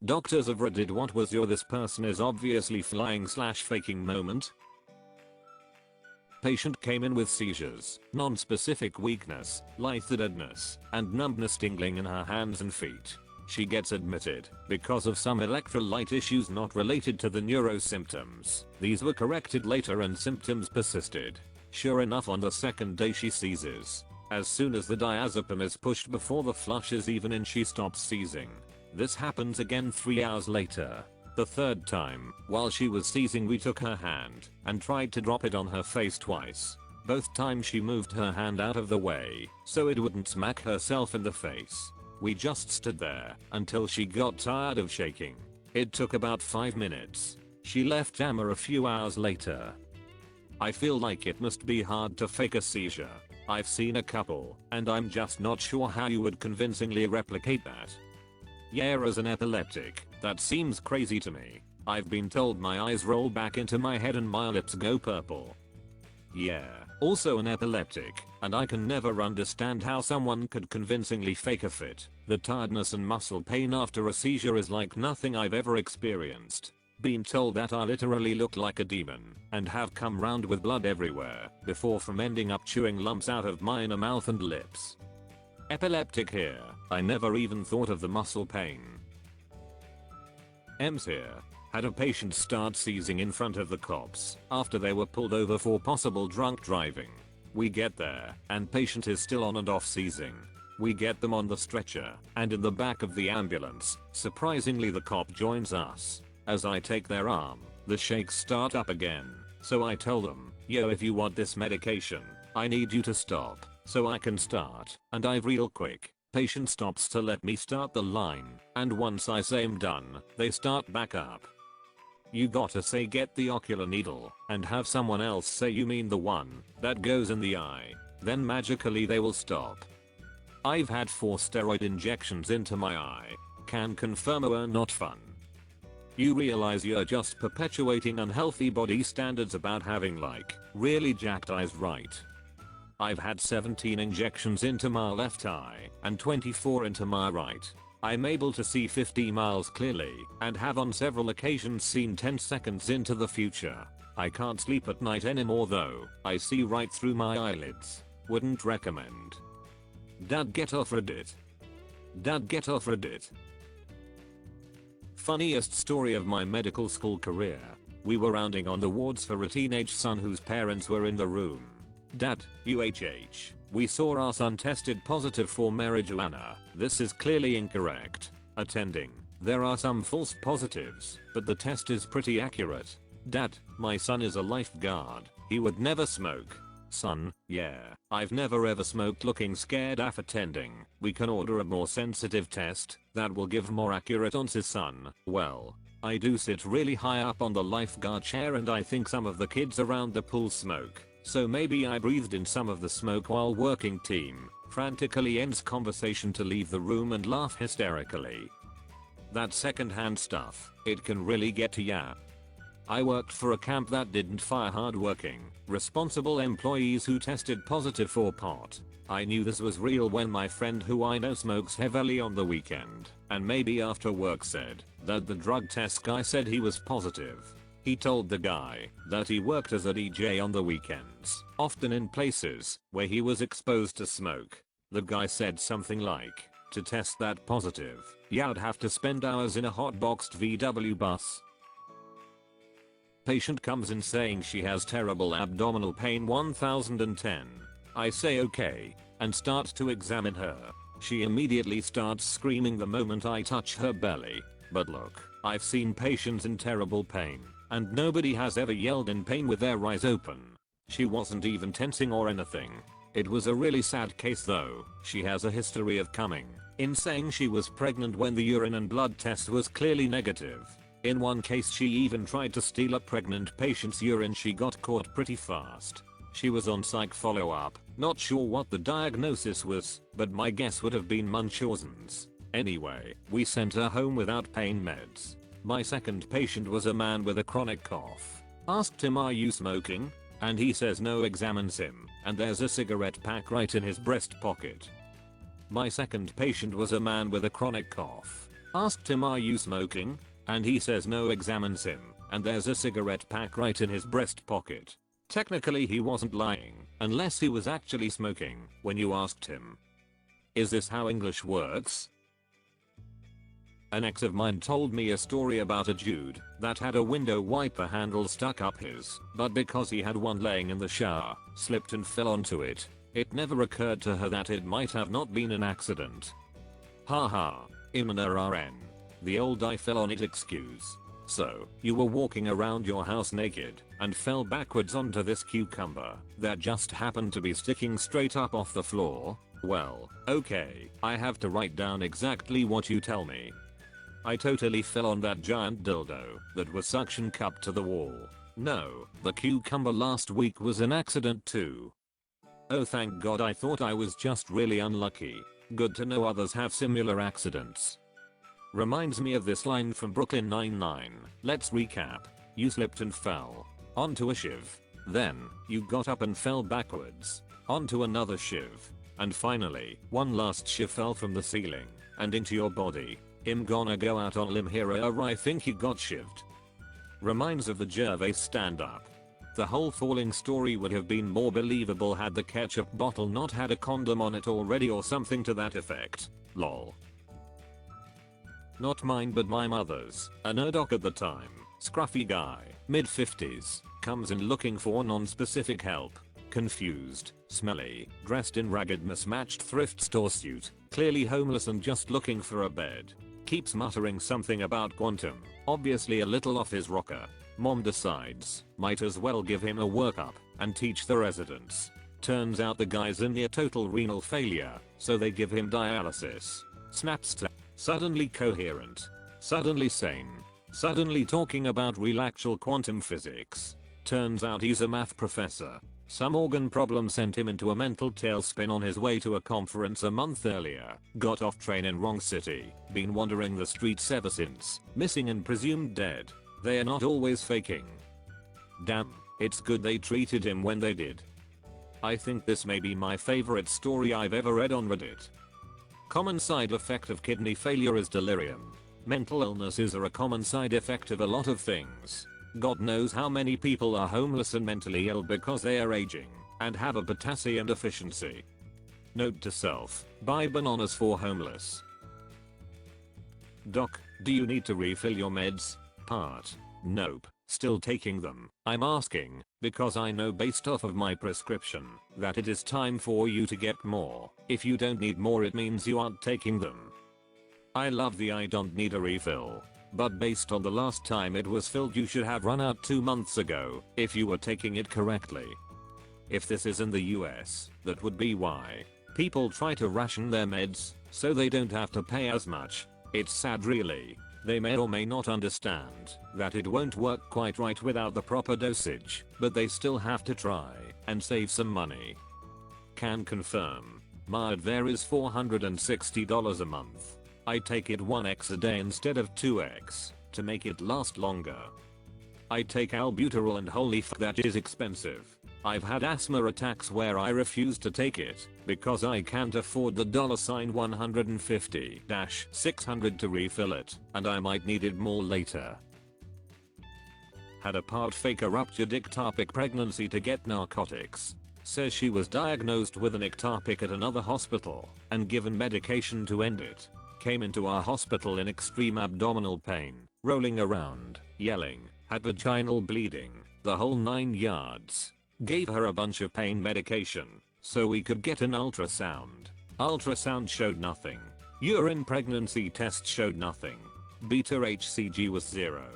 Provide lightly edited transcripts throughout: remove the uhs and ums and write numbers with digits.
Doctors of Reddit, what was your "this person is obviously flying/faking" moment? Patient came in with seizures, non-specific weakness, lightheadedness, and numbness tingling in her hands and feet. She gets admitted because of some electrolyte issues not related to the neuro symptoms. These were corrected later and symptoms persisted. Sure enough, on the second day she seizes. As soon as the diazepam is pushed before the flush is even in, she stops seizing. This happens again 3 hours later. The third time, while she was seizing, we took her hand and tried to drop it on her face twice. Both times she moved her hand out of the way so it wouldn't smack herself in the face. We just stood there until she got tired of shaking. It took about 5 minutes. She left Emma a few hours later. I feel like it must be hard to fake a seizure. I've seen a couple, and I'm just not sure how you would convincingly replicate that. Yeah, as an epileptic, that seems crazy to me. I've been told my eyes roll back into my head and my lips go purple. Yeah, also an epileptic, and I can never understand how someone could convincingly fake a fit. The tiredness and muscle pain after a seizure is like nothing I've ever experienced. Been told that I literally look like a demon and have come round with blood everywhere before from ending up chewing lumps out of my inner mouth and lips. Epileptic here. I never even thought of the muscle pain. M's here. Had a patient start seizing in front of the cops after they were pulled over for possible drunk driving. We get there and patient is still on and off seizing. We get them on the stretcher and in the back of the ambulance. Surprisingly, the cop joins us. As I take their arm, the shakes start up again. So I tell them, yo, if you want this medication, I need you to stop so I can start, and I real quick. Patient stops to let me start the line, and once I say I'm done, they start back up. You gotta say get the ocular needle and have someone else say you mean the one that goes in the eye. Then magically they will stop. I've had 4 steroid injections into my eye. Can confirm were not fun. You realize you're just perpetuating unhealthy body standards about having like really jacked eyes, right? I've had 17 injections into my left eye and 24 into my right. I'm able to see 50 miles clearly and have on several occasions seen 10 seconds into the future. I can't sleep at night anymore though. I see right through my eyelids. Wouldn't recommend. Dad, get off Reddit. Dad, get off Reddit. Funniest story of my medical school career. We were rounding on the wards for a teenage son whose parents were in the room. Dad, UHH. We saw our son tested positive for marijuana. This is clearly incorrect. Attending. There are some false positives, but the test is pretty accurate. Dad, my son is a lifeguard. He would never smoke. Son, yeah, I've never ever smoked. Looking scared af attending. We can order a more sensitive test that will give more accurate answers, son. Well, I do sit really high up on the lifeguard chair and I think some of the kids around the pool smoke. So maybe I breathed in some of the smoke while working. Team frantically ends conversation to leave the room and laugh hysterically. That secondhand stuff, it can really get to ya. I worked for a camp that didn't fire hardworking, responsible employees who tested positive for pot. I knew this was real when my friend who I know smokes heavily on the weekend and maybe after work said that the drug test guy said he was positive. He told the guy that he worked as a DJ on the weekends, often in places where he was exposed to smoke. The guy said something like, to test that positive, yeah, I'd have to spend hours in a hotboxed VW bus. Patient comes in saying she has terrible abdominal pain 1010. I say okay and start to examine her. She immediately starts screaming the moment I touch her belly. But look, I've seen patients in terrible pain and nobody has ever yelled in pain with their eyes open. She wasn't even tensing or anything. It was a really sad case though. She has a history of coming in saying she was pregnant when the urine and blood test was clearly negative. In one case she even tried to steal a pregnant patient's urine. She got caught pretty fast. She was on psych follow-up. Not sure what the diagnosis was, but my guess would have been Munchausen's. Anyway, we sent her home without pain meds. My second patient was a man with a chronic cough. Asked him, are you smoking? And he says no. Examines him and there's a cigarette pack right in his breast pocket. My second patient was a man with a chronic cough. Asked him, are you smoking? And he says no, examines him, and there's a cigarette pack right in his breast pocket. Technically he wasn't lying, unless he was actually smoking when you asked him. Is this how English works? An ex of mine told me a story about a dude that had a window wiper handle stuck up his, but because he had one laying in the shower, slipped and fell onto it. It never occurred to her that it might have not been an accident. Haha, RN. The old I fell on it excuse. So, you were walking around your house naked and fell backwards onto this cucumber that just happened to be sticking straight up off the floor? Well, okay, I have to write down exactly what you tell me. I totally fell on that giant dildo that was suction cupped to the wall. No, the cucumber last week was an accident too. Oh thank god, I thought I was just really unlucky. Good to know others have similar accidents. Reminds me of this line from Brooklyn Nine-Nine. Let's recap. You slipped and fell onto a shiv. Then, you got up and fell backwards onto another shiv. And finally, one last shiv fell from the ceiling and into your body. I'm gonna go out on a limb here, or I think you got shivved. Reminds of the Gervais stand-up. The whole falling story would have been more believable had the ketchup bottle not had a condom on it already or something to that effect. Lol. Not mine but my mother's. A nerdoc at the time. Scruffy guy. Mid-50s. Comes in looking for non-specific help. Confused. Smelly. Dressed in ragged mismatched thrift store suit. Clearly homeless and just looking for a bed. Keeps muttering something about quantum. Obviously a little off his rocker. Mom decides, might as well give him a workup and teach the residents. Turns out the guy's in near total renal failure, so they give him dialysis. Snaps to suddenly coherent. Suddenly sane. Suddenly talking about real actual quantum physics. Turns out he's a math professor. Some organ problem sent him into a mental tailspin on his way to a conference a month earlier. Got off train in wrong city. Been wandering the streets ever since. Missing and presumed dead. They are not always faking. Damn, it's good they treated him when they did. I think this may be my favorite story I've ever read on Reddit. Common side effect of kidney failure is delirium. Mental illnesses are a common side effect of a lot of things. God knows how many people are homeless and mentally ill because they are aging and have a potassium deficiency. Note to self, buy bananas for homeless. Doc, do you need to refill your meds? Part. Nope, still taking them. I'm asking because I know based off of my prescription that it is time for you to get more. If you don't need more, it means you aren't taking them. I love the I don't need a refill. But based on the last time it was filled, you should have run out 2 months ago if you were taking it correctly. If this is in the US, that would be why people try to ration their meds so they don't have to pay as much. It's sad really. They may or may not understand that it won't work quite right without the proper dosage, but they still have to try and save some money. Can confirm. My Advair is $460 a month. I take it 1x a day instead of 2x to make it last longer. I take albuterol and holy fuck that is expensive. I've had asthma attacks where I refuse to take it because I can't afford the $150-600 to refill it, and I might need it more later. Had a part faker ruptured ectopic pregnancy to get narcotics. Says she was diagnosed with an ectopic at another hospital and given medication to end it. Came into our hospital in extreme abdominal pain, rolling around, yelling, had vaginal bleeding, the whole 9 yards. Gave her a bunch of pain medication so we could get an ultrasound. Ultrasound showed nothing. Urine pregnancy test showed nothing. Beta HCG was 0.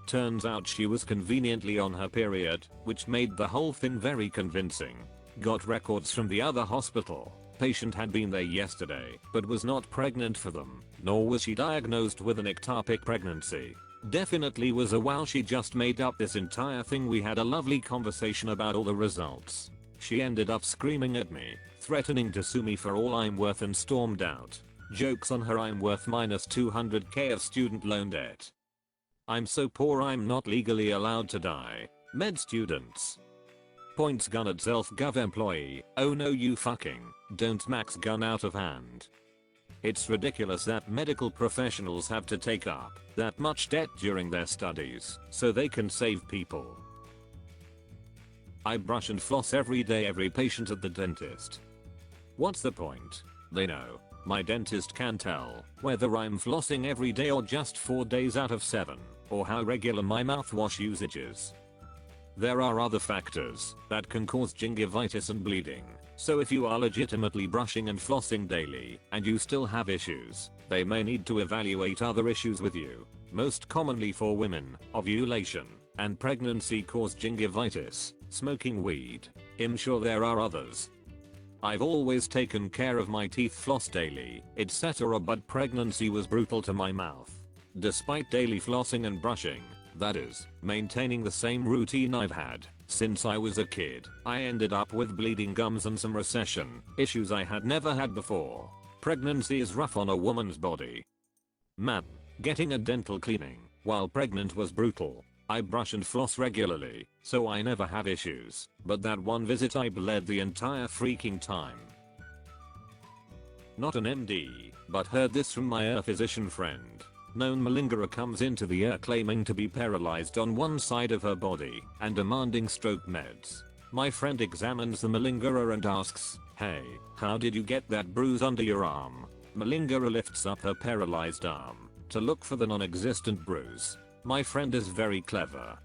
Turns out she was conveniently on her period, which made the whole thing very convincing. Got records from the other hospital. Patient had been there yesterday, but was not pregnant for them, nor was she diagnosed with an ectopic pregnancy. Definitely was a wow. She just made up this entire thing. We had a lovely conversation about all the results. She ended up screaming at me, threatening to sue me for all I'm worth, and stormed out. Jokes on her, I'm worth minus 200k of student loan debt. I'm so poor I'm not legally allowed to die. Med students. Points gun at self-gov employee. Oh no, you fucking don't max gun out of hand. It's ridiculous that medical professionals have to take up that much debt during their studies so they can save people. I brush and floss every day every patient at the dentist. What's the point? They know. My dentist can tell whether I'm flossing every day or just 4 days out of 7, or how regular my mouthwash usage is. There are other factors that can cause gingivitis and bleeding, so if you are legitimately brushing and flossing daily and you still have issues, they may need to evaluate other issues with you. Most commonly for women, ovulation and pregnancy cause gingivitis, smoking weed. I'm sure there are others. I've always taken care of my teeth, floss daily, etc., but pregnancy was brutal to my mouth. Despite daily flossing and brushing, that is, maintaining the same routine I've had since I was a kid, I ended up with bleeding gums and some recession issues I had never had before. Pregnancy is rough on a woman's body. Man, getting a dental cleaning while pregnant was brutal. I brush and floss regularly, so I never have issues, but that one visit I bled the entire freaking time. Not an MD, but heard this from my physician friend. Known malingerer comes into the claiming to be paralyzed on one side of her body and demanding stroke meds. My friend examines the malingerer and asks, "Hey, how did you get that bruise under your arm?" Malingerer lifts up her paralyzed arm to look for the non-existent bruise. My friend is very clever